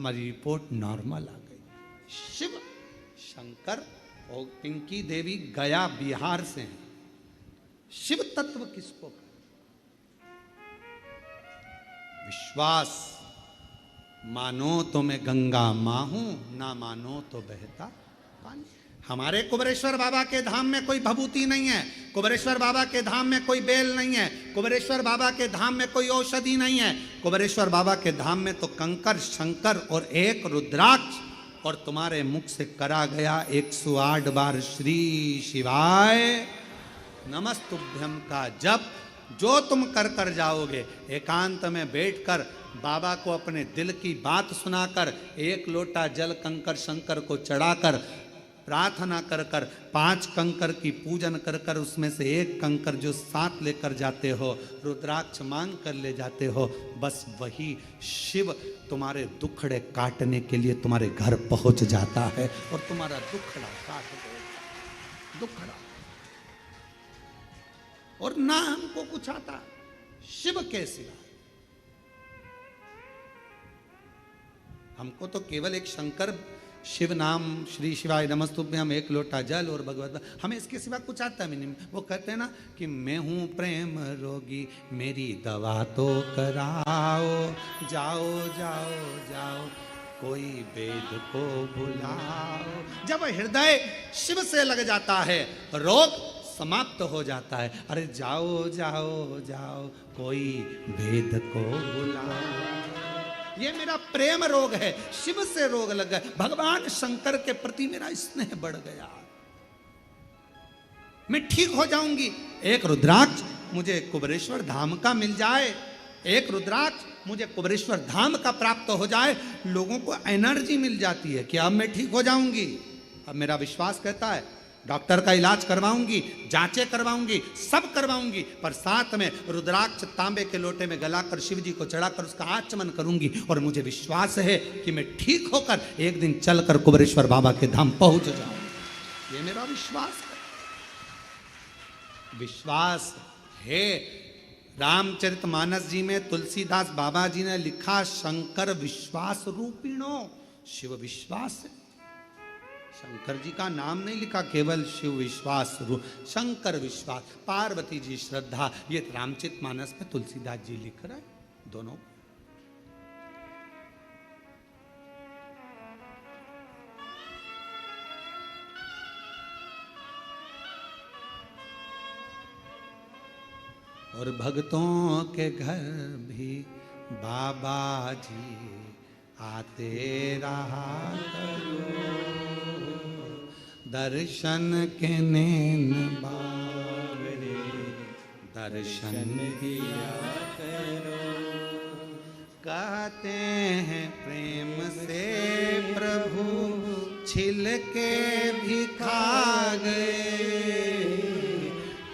हमारी report normal आ गई। शिव शंकर और पिंकी देवी गया बिहार से हैं। शिव तत्व किसको? विश्वास। मानो तो मैं गंगा मां हूं, ना मानो तो बहता पानी। हमारे कुबेरेश्वर बाबा के धाम में कोई भभूति नहीं है, कुबेरेश्वर बाबा के धाम में कोई बेल नहीं है, कुबेरेश्वर बाबा के धाम में कोई औषधि नहीं है। कुबेरेश्वर बाबा के धाम में तो कंकर, शंकर और एक रुद्राक्ष, और तुम्हारे मुख से करा गया 108 बार श्री शिवाय नमस्तुभ्यम का जप, जो तुम कर कर जाओगे। एकांत में बैठकर बाबा को अपने दिल की बात सुनाकर, एक लोटा जल कंकर शंकर को चढ़ाकर, प्रार्थना कर कर 5 कंकर की पूजन कर कर, उसमें से एक कंकर जो साथ लेकर जाते हो, रुद्राक्ष मांग कर ले जाते हो, बस वही शिव तुम्हारे दुखड़े काटने के लिए तुम्हारे घर पहुंच जाता है और तुम्हारा दुखड़ा काट देगा। दुखड़ा। और ना हमको कुछ आता शिव के सिवा। हमको तो केवल एक शंकर शिव नाम, श्री शिवाय नमस्तुभ्यम, एक लोटा जल और भगवत, हमें इसके सिवा कुछ आता भी नहीं। वो कहते हैं ना कि मैं हूं प्रेम रोगी, मेरी दवा तो कराओ, जाओ जाओ जाओ कोई वेद को बुलाओ। जब हृदय शिव से लग जाता है, रोग समाप्त हो जाता है। अरे जाओ जाओ जाओ कोई वेद को बुलाओ। ये मेरा प्रेम रोग है, शिव से रोग लग गया, भगवान शंकर के प्रति मेरा स्नेह बढ़ गया, मैं ठीक हो जाऊंगी। एक रुद्राक्ष मुझे कुबेरेश्वर धाम का मिल जाए, एक रुद्राक्ष मुझे कुबेरेश्वर धाम का प्राप्त हो जाए, लोगों को एनर्जी मिल जाती है कि अब मैं ठीक हो जाऊंगी। अब मेरा विश्वास कहता है डॉक्टर का इलाज करवाऊंगी, जांचें करवाऊंगी, सब करवाऊंगी, पर साथ में रुद्राक्ष तांबे के लोटे में गलाकर शिव जी को चढ़ाकर उसका आचमन करूंगी। और मुझे विश्वास है कि मैं ठीक होकर एक दिन चलकर कुबेरेश्वर बाबा के धाम पहुंच जाऊंगी। ये मेरा विश्वास है। विश्वास है। रामचरितमानस जी में तुलसीदास बाबा जी ने लिखा, शंकर विश्वास रूपिणो। शिव विश्वास है। शंकर जी का नाम नहीं लिखा, केवल शिव विश्वास, शंकर विश्वास, पार्वती जी श्रद्धा। ये रामचरितमानस में तुलसीदास जी लिख रहे हैं दोनों। और भक्तों के घर भी बाबा जी आते रहा करो, दर्शन के नैन बावरे दर्शन दिया करो। कहते हैं प्रेम से प्रभु छिल के भी खा गए,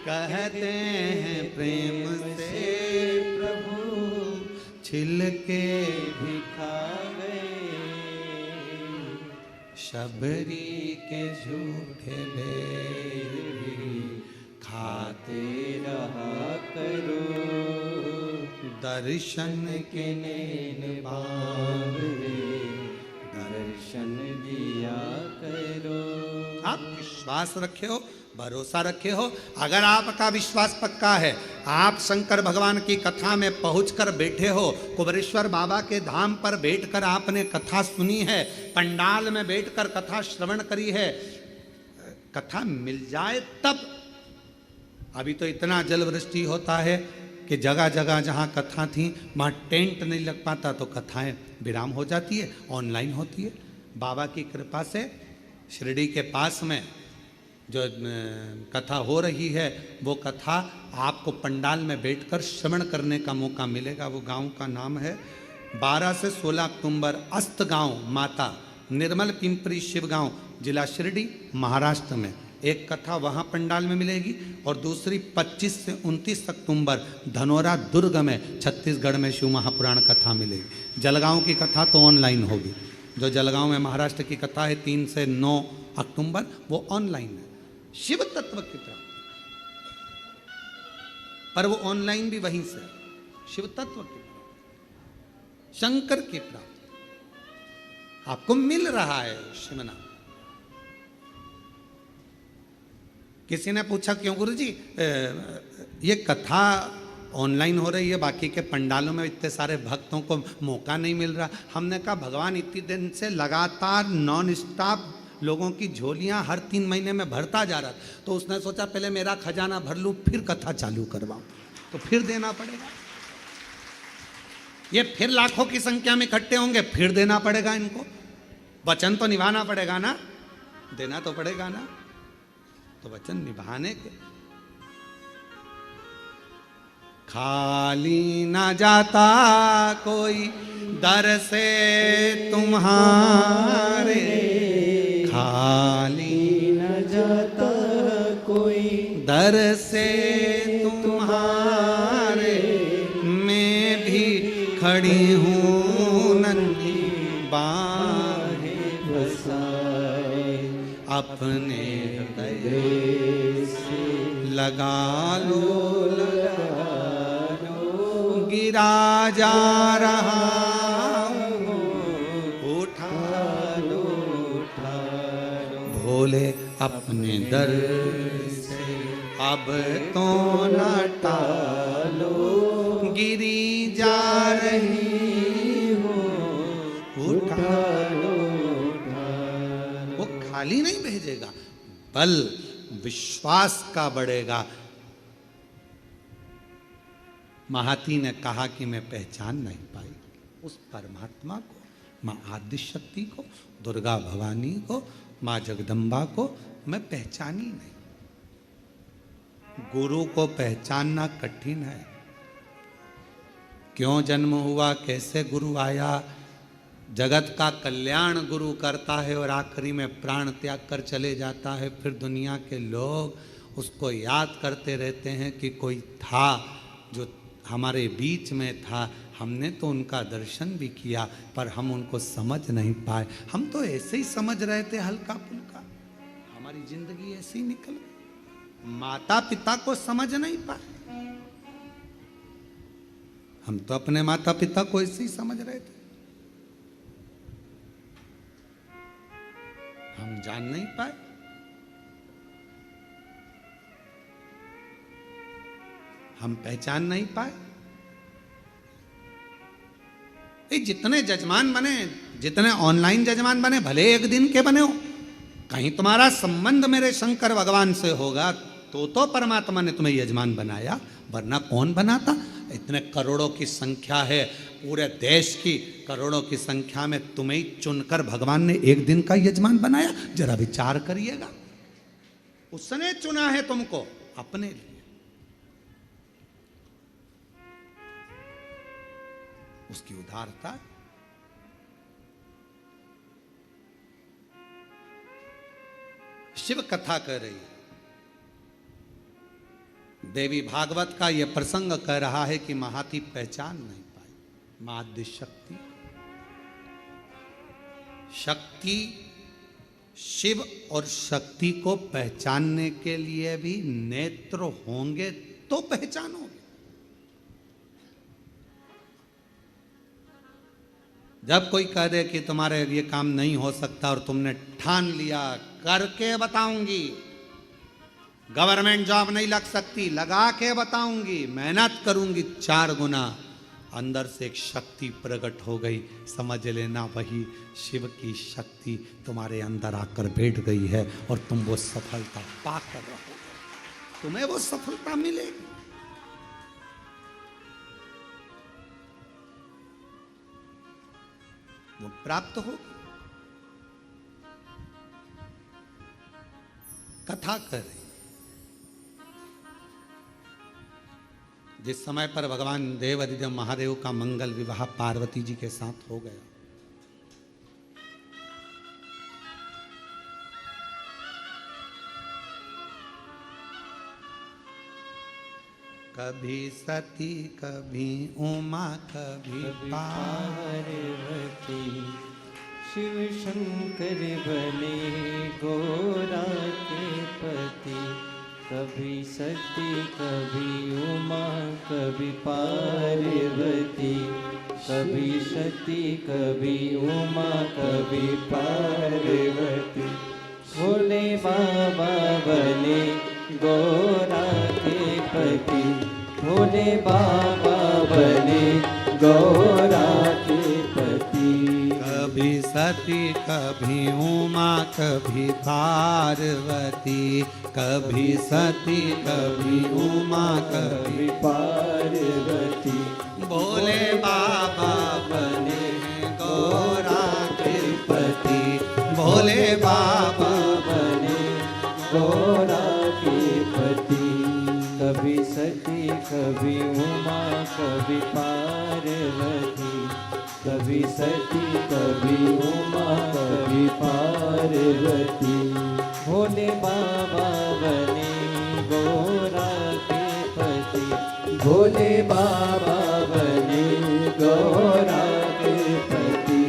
कहते हैं प्रेम से प्रभु छिल के भी खा गए। शबरी के झूठे बेर भी खाते रहा करो, दर्शन के नैन बावरे दर्शन दिया करो। आप विश्वास रखे हो, भरोसा रखे हो। अगर आपका विश्वास पक्का है, आप शंकर भगवान की कथा में पहुंचकर बैठे हो, कुबेरेश्वर बाबा के धाम पर बैठकर आपने कथा सुनी है, पंडाल में बैठकर कथा श्रवण करी है, कथा मिल जाए तब। अभी तो इतना जल वृष्टि होता है कि जगह जगह जहां कथा थी वहां टेंट नहीं लग पाता, तो कथाएं विराम हो जाती है, ऑनलाइन होती है। बाबा की कृपा से शिरडी के पास में जो कथा हो रही है, वो कथा आपको पंडाल में बैठकर श्रवण करने का मौका मिलेगा। वो गांव का नाम है 12 से 16 अक्टूबर, अस्त गांव माता, निर्मल पिंपरी शिव गांव, जिला शिरडी, महाराष्ट्र में। एक कथा वहाँ पंडाल में मिलेगी और दूसरी 25 से 29 अक्टूबर धनोरा दुर्ग में, छत्तीसगढ़ में शिव महापुराण कथा मिलेगी। जलगांव की कथा तो ऑनलाइन होगी। जो जलगांव में महाराष्ट्र की कथा है 3 से 9 अक्टूबर, वो ऑनलाइन है। शिव तत्व की प्राप्ति, पर वो ऑनलाइन भी वहीं से। शिव तत्व की प्राप्ति, शंकर की प्राप्ति, आपको मिल रहा है शिव नाम। किसी ने पूछा क्यों गुरुजी ये कथा ऑनलाइन हो रही है, बाकी के पंडालों में इतने सारे भक्तों को मौका नहीं मिल रहा। हमने कहा भगवान इतनी दिन से लगातार नॉन स्टॉप लोगों की झोलियां हर 3 महीने में भरता जा रहा, तो उसने सोचा पहले मेरा खजाना भर लूं फिर कथा चालू करवाऊं, तो फिर देना पड़ेगा। ये फिर लाखों की संख्या में इकट्ठे होंगे, फिर देना पड़ेगा इनको। वचन तो निभाना पड़ेगा ना, देना तो पड़ेगा ना, तो वचन निभाने के। खाली ना जाता कोई दर से तुम्हारे, खाली न जाता कोई दर से तुम्हारे, मैं भी खड़ी हूँ नन्ही बाहें बसाए, अपने हृदय से लगा लो, गिरा जा रहा बोले अपने दर से अब तो न टालो, गिरी जा रही हो उठा लो। वो खाली नहीं भेजेगा, बल विश्वास का बढ़ेगा। महाती ने कहा कि मैं पहचान नहीं पाई उस परमात्मा को, माँ आदि शक्ति को, दुर्गा भवानी को, माँ जगदम्बा को मैं पहचानी नहीं। गुरु को पहचानना कठिन है। क्यों जन्म हुआ, कैसे गुरु आया, जगत का कल्याण गुरु करता है और आखिरी में प्राण त्याग कर चले जाता है। फिर दुनिया के लोग उसको याद करते रहते हैं कि कोई था जो हमारे बीच में था, हमने तो उनका दर्शन भी किया पर हम उनको समझ नहीं पाए। हम तो ऐसे ही समझ रहे थे हल्का फुल्का, हमारी जिंदगी ऐसी ही निकल गई। माता पिता को समझ नहीं पाए, हम तो अपने माता पिता को ऐसे ही समझ रहे थे, हम जान नहीं पाए। हम पहचान नहीं पाए। जितने जजमान बने, जितने ऑनलाइन जजमान बने, भले एक दिन के बने हो, कहीं तुम्हारा संबंध मेरे शंकर भगवान से होगा तो परमात्मा ने तुम्हें यजमान बनाया, वरना कौन बनाता। इतने करोड़ों की संख्या है, पूरे देश की करोड़ों की संख्या में तुम्हें ही चुनकर भगवान ने एक दिन का यजमान बनाया। जरा विचार करिएगा, उसने चुना है तुमको अपने लिए। उसकी उदारता। शिव कथा कर रही है, देवी भागवत का यह प्रसंग कह रहा है कि महाती पहचान नहीं पाई माध्य शक्ति। शक्ति, शिव और शक्ति को पहचानने के लिए भी नेत्र होंगे तो पहचानोगे। जब कोई कह दे कि तुम्हारे ये काम नहीं हो सकता और तुमने ठान लिया करके बताऊंगी, गवर्नमेंट जॉब नहीं लग सकती, लगा के बताऊंगी, मेहनत करूंगी 4 गुना, अंदर से एक शक्ति प्रकट हो गई, समझ लेना वही शिव की शक्ति तुम्हारे अंदर आकर बैठ गई है और तुम वो सफलता पाकर रहोगे, तुम्हें वो सफलता मिलेगी। वो प्राप्त हो। कथा कर रही, जिस समय पर भगवान देवाधिदेव महादेव का मंगल विवाह पार्वती जी के साथ हो गया, कभी सती कभी उमा कभी पार्वती, शिव शंकर बने गोरा के पति, कभी सती कभी उमा कभी पार्वती, कभी सती कभी उमा कभी पार्वती। भोले बाबा बने गौरा के पति, भोले बाबा बने गौरा के पति। कभी सती कभी उमा कभी पार्वती, कभी सती कभी उमा कभी पार्वती। भोले बाबा बने गौरा के पति, भोले बाबा बने गौरा के पति। कभी सती कभी उमा कभी पार्वती, कभी सती कभी उमा कभी पार्वती। भोले बाबा बने गौरा के पति, भोले बाबा बने गौरा के पति।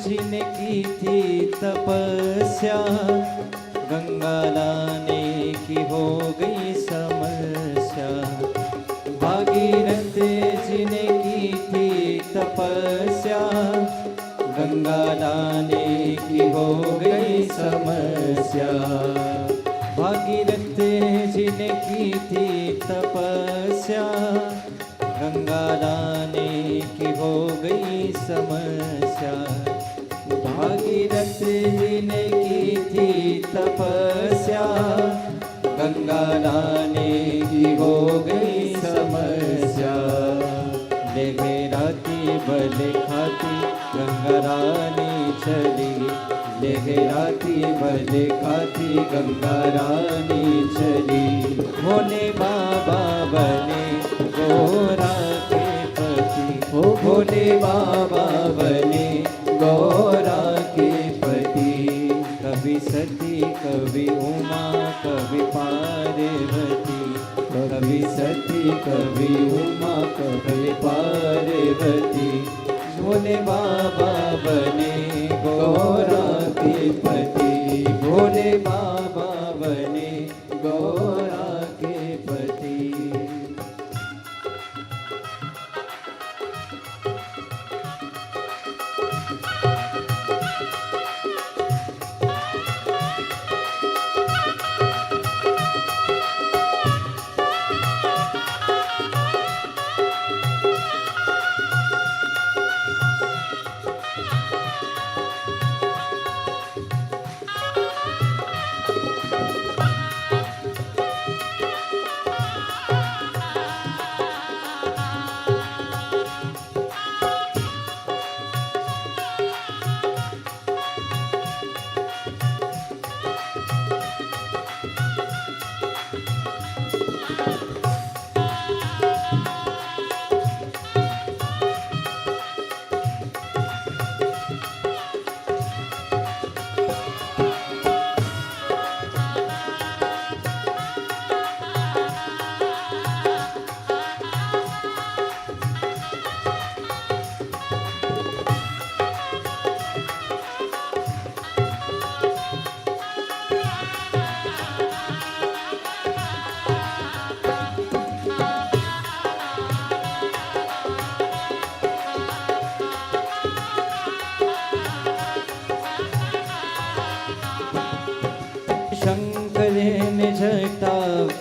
जिन की थी तपस्या, गंगा लाने की हो गई समस्या। भागीरथ जिन की थी तपस्या, गंगा लाने की हो गई समस्या। भागीरथ जिन की थी तपस्या, गंगा लाने की हो गई समस्या। भागीरथ ने की थी तपस्या, गंगा लाने की हो गई समस्या। ले राती बल खाती गंगा रानी चली, ले राती बल खाती गंगा रानी चली। भोले बाबा बने गौरा के पति, ओ भोले बाबा बने गौरा के पति। कभी सती कभी उमा कभी पार्वती, कभी सती कभी उमा कभी पार्वती। भोले बाबा बने गौरा के पति, भोले बाबा बने गौरा के पति।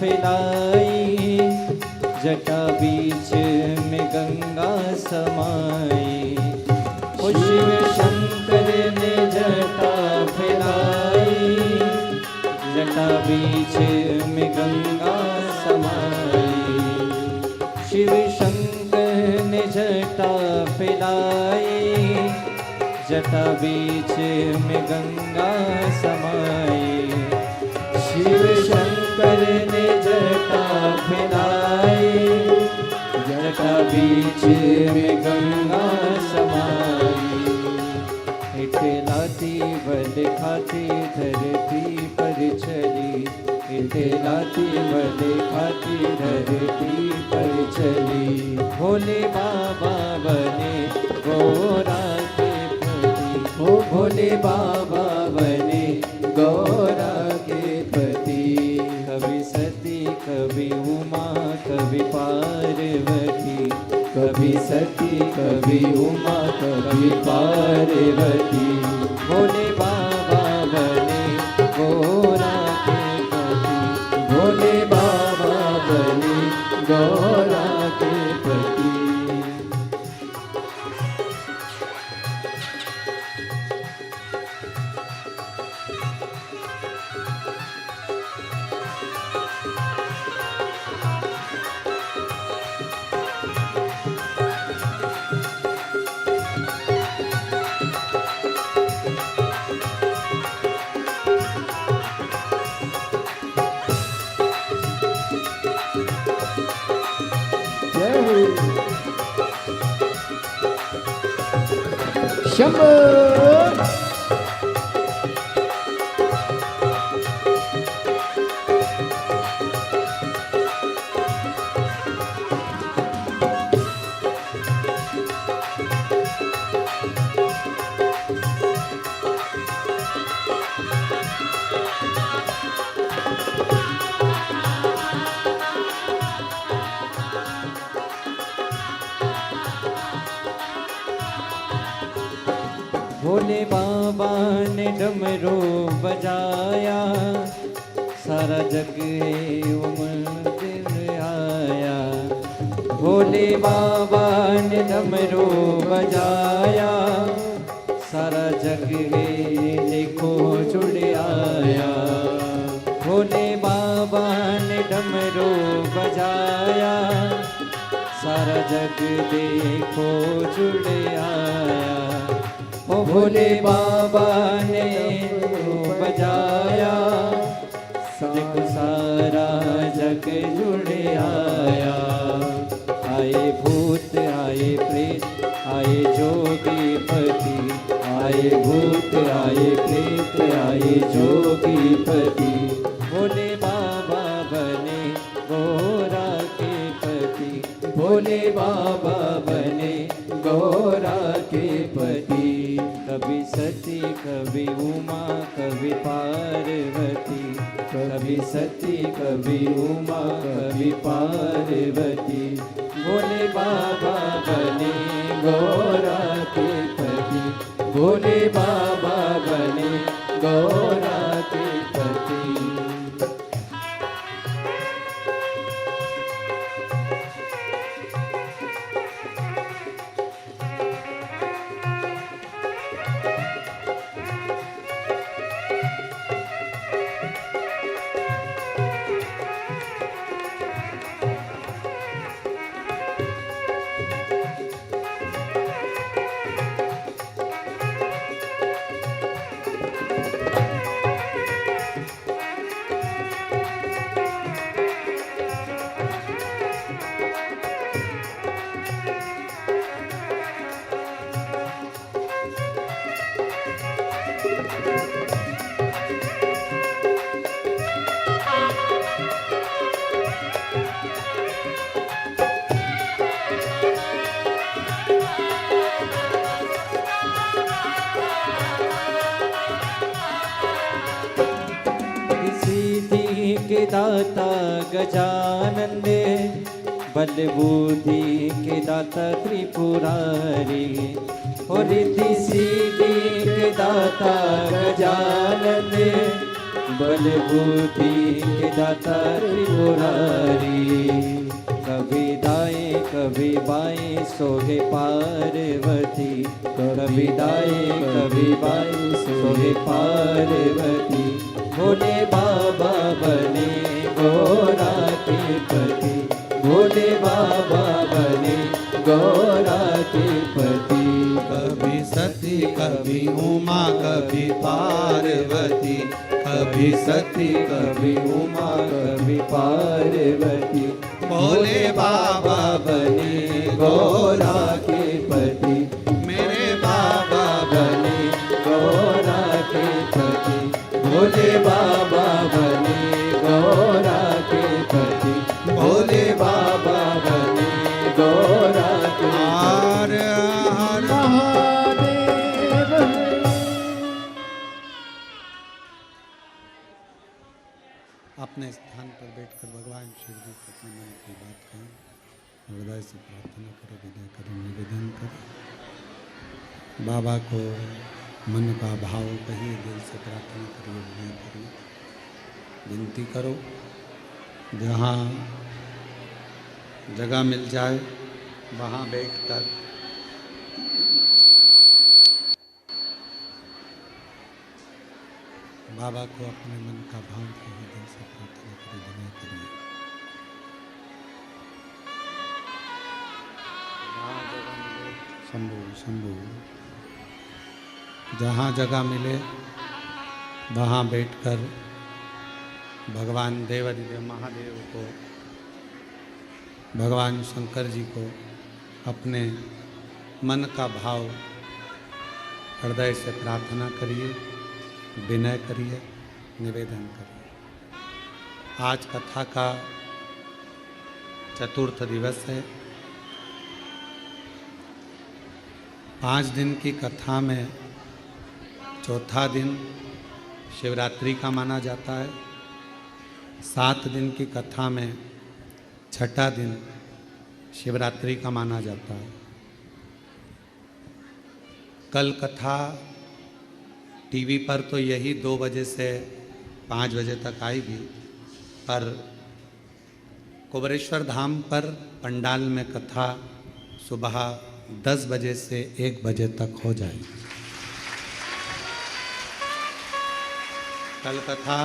फैलाई, जटा बीच में गंगा समाई। ओ शिव शंकर ने जटा फैलाई, जटा बीच में गंगा समाई। शिव शंकर ने जटा फैलाई, जटा बीच में गंगा समाई। शिव शंकर ने जटा फैलाई, जटा बीच में गंगा समाई। इटलाती बल खाती धरती पर चली, इटलाती बल खाती धरती पर चली। भोले बाबा बने गौरा के पति, ओ भोले बाबा बने गौरा के पति। कभी सती कभी उमा कभी पार्वती, कभी सती कभी उमा कभी पार्वती। भोले बाबा बने गौरा के पति, भोले बाबा बने गौरा के पति। शंभो भोले बाबा ने डमरू बजाया, सारा जग मंदिर आया। भोले बाबा ने डमरू बजाया, सारा जग देखो जुड़ आया। भोले बाबा ने डमरू बजाया, सारा जग देखो जुड़ आया। ओ भोले बाबा ने बजाया, देखो सारा जग जुड़ आया। आए भूत आए प्रेत आए जोगी पति, आए भूत आए प्रेत आए जोगी पति। भोले बाबा बने गौरा के पति, भोले बाबा बने गौरा के पति। कभी सती कभी उमा कभी पार्वती, कभी सती कभी उमा कभी पार्वती। भोले बाबा बने गौरा के पति, भोले बाबा बने गौरा के पति। के दाता गजानन दे, बल बुद्धि के दाता त्रिपुरारी। और रिद्धि सिद्धि के दाता गजानन दे, बल बुद्धि के दाता त्रिपुरारी। कभी दाएं कभी बाएं सोहे पार्वती, कभी दाएं कभी बाएं सोहे पार्वती। भोले बाबा बने गौरा के पति, भोले बाबा बने गौरा के पति। कभी सती कभी उमा कभी पार्वती, कभी सती कभी उमा कभी पार्वती। भोले बाबा बने गौरा के पति, मेरे बाबा बने गौरा के पति। भोले बाबा बने गौरा के पति, भोले बाबा बने गौरा के हर हर महादेव। अपने स्थान पर बैठकर भगवान शिव जी से अपने मन की बात कहें, हृदय से प्रार्थना करें, विनय करें, निवेदन करें। बाबा को मन का भाव कहिए, दिल से प्रार्थना करिए, विनय करिए, विनती करो। जहाँ जगह मिल जाए वहाँ बैठकर बाबा को अपने मन का भाव कहिए, दिल से प्रार्थना करिए, विनय करिए। शंभु शंभु, जहाँ जगह मिले वहाँ बैठकर भगवान देवाधिदेव महादेव को, भगवान शंकर जी को अपने मन का भाव हृदय से प्रार्थना करिए, विनय करिए, निवेदन करिए। आज कथा का चतुर्थ दिवस है। 5 दिन की कथा में चौथा दिन शिवरात्रि का माना जाता है। 7 दिन की कथा में छठा दिन शिवरात्रि का माना जाता है। कल कथा टीवी पर तो यही 2 बजे से 5 बजे तक आएगी, पर कुबरेश्वर धाम पर पंडाल में कथा सुबह 10 बजे से 1 बजे तक हो जाएगी। कल कथा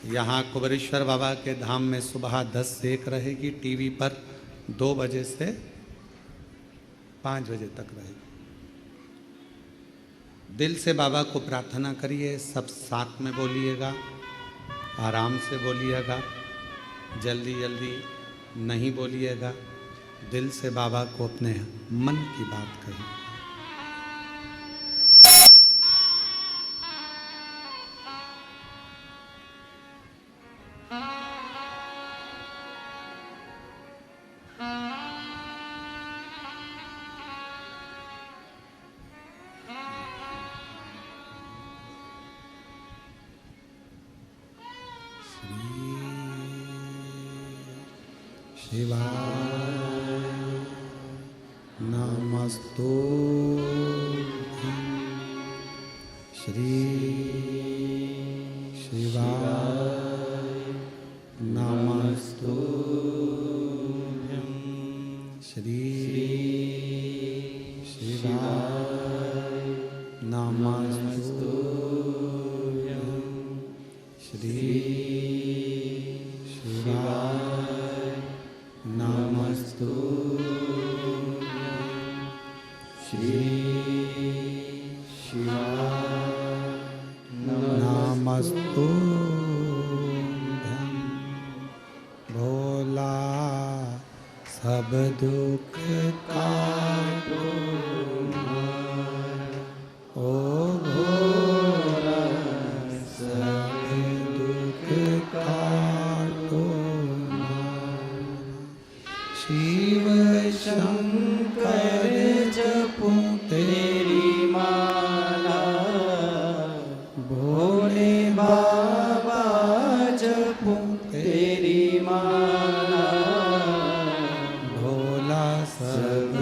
यहाँ कुबरेश्वर बाबा के धाम में सुबह 10 से 1 रहेगी, टीवी पर 2 बजे से 5 बजे तक रहेगी। दिल से बाबा को प्रार्थना करिए, सब साथ में बोलिएगा, आराम से बोलिएगा, जल्दी जल्दी नहीं बोलिएगा। दिल से बाबा को अपने मन की बात कहिए। शिवाय नमस्तुभ्यं, श्री शिवाय नमस्तुभ्यं, श्री शिवाय नमस्तुभ्यं, श्री शिवाय नमस्तुभ्यं, श्री शिवाय नमस्तुभ्यं। भोला सब दुख काटो, ओ भोला सब दुख काटो। शिव शंकर जपूं तेरी माला, भोले बाबा जपूं तेरी माला। भोला सब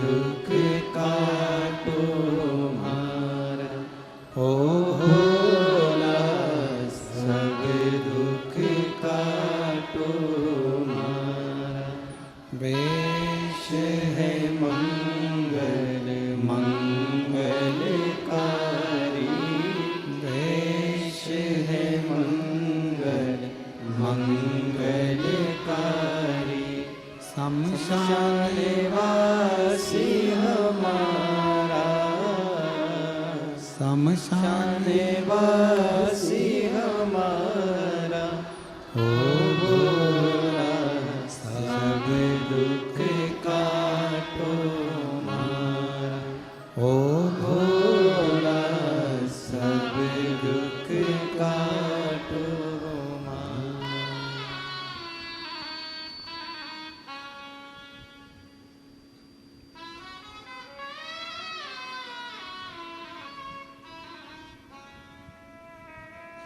दुख काटो मारा, ओ भोला शाने वासी हमारा ओ भोला, सब दुख काटो मारा। ओ भोला, सब दुख काटो मारा।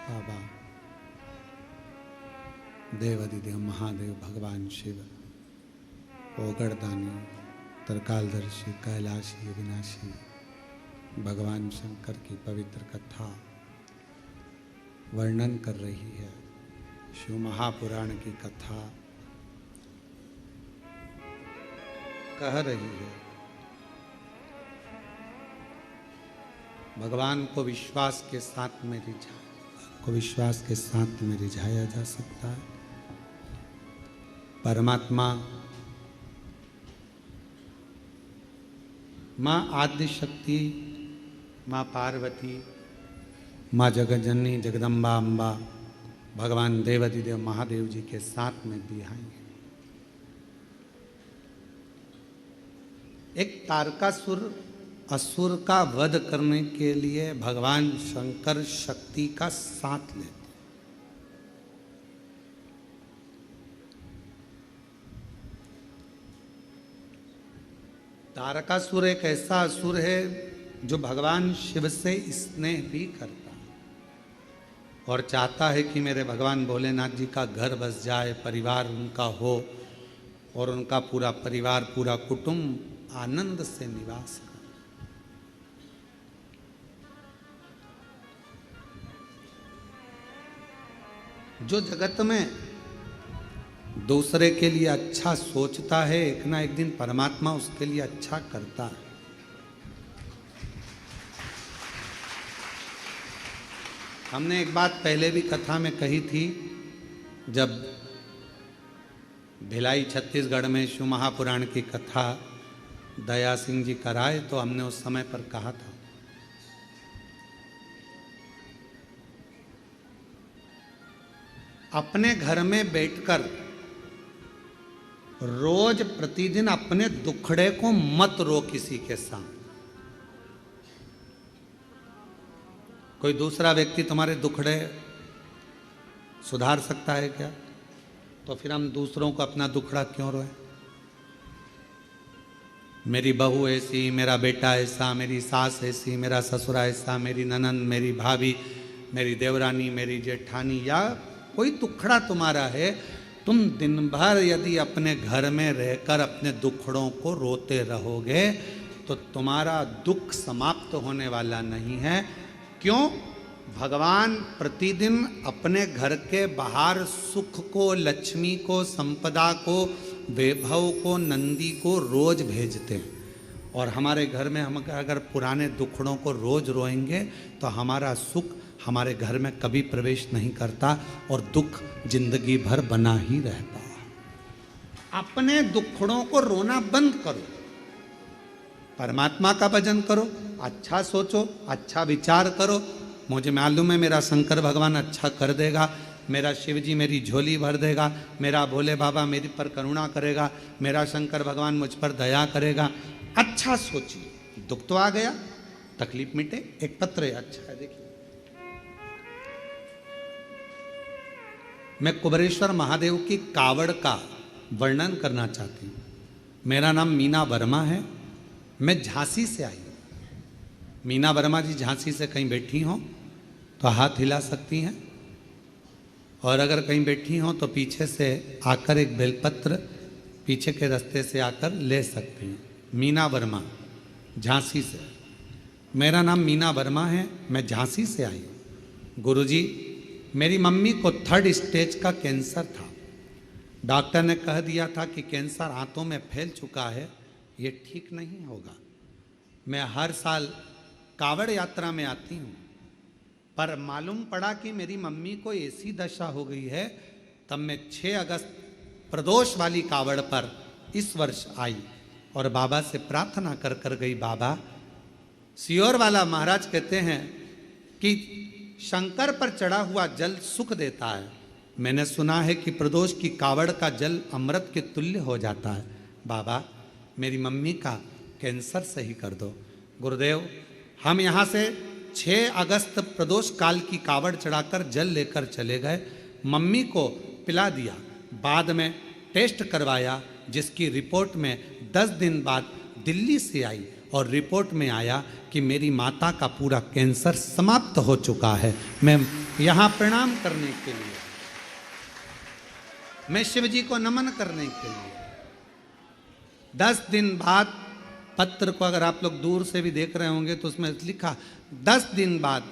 बाबा देवादिदेव महादेव भगवान शिव ओगड़दानी तरकालदर्शी कैलाशी अविनाशी भगवान शंकर की पवित्र कथा वर्णन कर रही है। शिव महापुराण की कथा कह रही है भगवान को विश्वास के साथ में विश्वास के साथ में रिझाया जा सकता है। परमात्मा माँ आद्य शक्ति, माँ पार्वती, माँ जगज्जननी जगदम्बा अम्बा भगवान देवादिदेव महादेव जी के साथ में भी आएंगे। एक तारकासुर असुर का वध करने के लिए भगवान शंकर शक्ति का साथ लेते। तारकासुर एक ऐसा असुर है जो भगवान शिव से स्नेह भी करता है और चाहता है कि मेरे भगवान भोलेनाथ जी का घर बस जाए, परिवार उनका हो और उनका पूरा परिवार, पूरा कुटुंब आनंद से निवास करे। जो जगत में दूसरे के लिए अच्छा सोचता है, एक ना एक दिन परमात्मा उसके लिए अच्छा करता है। हमने एक बात पहले भी कथा में कही थी, जब भिलाई छत्तीसगढ़ में शिव महापुराण की कथा दया सिंह जी कराए तो हमने उस समय पर कहा था अपने घर में बैठकर रोज प्रतिदिन अपने दुखड़े को मत रो किसी के सामने। कोई दूसरा व्यक्ति तुम्हारे दुखड़े सुधार सकता है क्या? तो फिर हम दूसरों को अपना दुखड़ा क्यों रोए? मेरी बहू ऐसी, मेरा बेटा ऐसा, मेरी सास ऐसी, मेरा ससुरा ऐसा, मेरी ननंद, मेरी भाभी, मेरी देवरानी, मेरी जेठानी, या कोई दुखड़ा तुम्हारा है, तुम दिन भर यदि अपने घर में रहकर अपने दुखड़ों को रोते रहोगे तो तुम्हारा दुख समाप्त होने वाला नहीं है। क्यों? भगवान प्रतिदिन अपने घर के बाहर सुख को, लक्ष्मी को, संपदा को, वैभव को, नंदी को रोज भेजते हैं। और हमारे घर में हम अगर पुराने दुखड़ों को रोज रोएंगे तो हमारा सुख हमारे घर में कभी प्रवेश नहीं करता और दुख जिंदगी भर बना ही रहता है। अपने दुखड़ों को रोना बंद करो, परमात्मा का भजन करो, अच्छा सोचो, अच्छा विचार करो। मुझे मालूम है मेरा शंकर भगवान अच्छा कर देगा, मेरा शिव जी मेरी झोली भर देगा, मेरा भोले बाबा मेरे पर करुणा करेगा, मेरा शंकर भगवान मुझ पर दया करेगा। अच्छा सोचिए, दुख तो आ गया, तकलीफ मिटे, एक पत्र है, अच्छा है। देखिए, मैं कुबरेश्वर महादेव की कावड़ का वर्णन करना चाहती हूँ। मेरा नाम मीना वर्मा है, मैं झांसी से आई हूँ। मीना वर्मा जी झांसी से कहीं बैठी हों तो हाथ हिला सकती हैं, और अगर कहीं बैठी हों तो पीछे से आकर एक बेलपत्र पीछे के रास्ते से आकर ले सकती हैं। मीना वर्मा, झांसी से। मेरा नाम मीना वर्मा है, मैं झांसी से आई हूँ। गुरुजी, मेरी मम्मी को 3rd स्टेज का कैंसर था। डॉक्टर ने कह दिया था कि कैंसर आंतों में फैल चुका है, ये ठीक नहीं होगा। मैं हर साल कावड़ यात्रा में आती हूँ, पर मालूम पड़ा कि मेरी मम्मी को ऐसी दशा हो गई है। तब मैं 6 अगस्त प्रदोष वाली कावड़ पर इस वर्ष आई और बाबा से प्रार्थना कर कर गई। बाबा, सियोर वाला महाराज कहते हैं कि शंकर पर चढ़ा हुआ जल सुख देता है। मैंने सुना है कि प्रदोष की कावड़ का जल अमृत के तुल्य हो जाता है। बाबा, मेरी मम्मी का कैंसर सही कर दो। गुरुदेव, हम यहाँ से 6 अगस्त प्रदोष काल की कावड़ चढ़ाकर जल लेकर चले गए। मम्मी को पिला दिया, बाद में टेस्ट करवाया, जिसकी रिपोर्ट में 10 दिन बाद दिल्ली से आई और रिपोर्ट में आया कि मेरी माता का पूरा कैंसर समाप्त हो चुका है। मैं यहाँ प्रणाम करने के लिए, मैं शिव जी को नमन करने के लिए 10 दिन बाद, पत्र को अगर आप लोग दूर से भी देख रहे होंगे तो उसमें लिखा 10 दिन बाद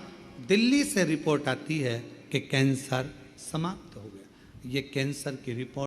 दिल्ली से रिपोर्ट आती है कि कैंसर समाप्त हो गया। ये कैंसर की रिपोर्ट